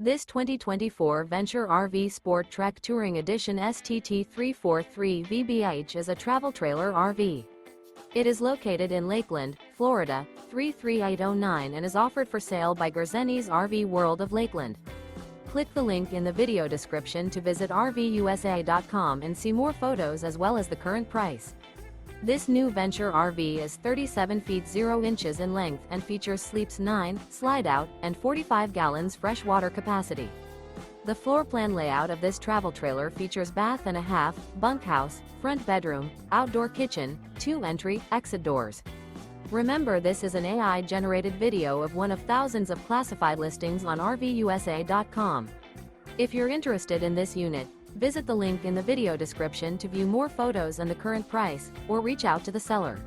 This 2024 Venture RV SportTrek Touring Edition STT343 VBH is a travel trailer RV. It is located in Lakeland, Florida, 33809 and is offered for sale by Gerzeny's RV World of Lakeland. Click the link in the video description to visit RVUSA.com and see more photos as well as the current price. This new Venture RV is 37 feet 0 inches in length and features sleeps 9, Slideout, and 45 gallons fresh water capacity. The floor plan layout of this travel trailer features bath and a half, bunkhouse, front bedroom, outdoor kitchen, 2 entry/exit doors. Remember, this is an AI-generated video of one of thousands of classified listings on RVUSA.com. If you're interested in this unit, visit the link in the video description to view more photos and the current price, or reach out to the seller.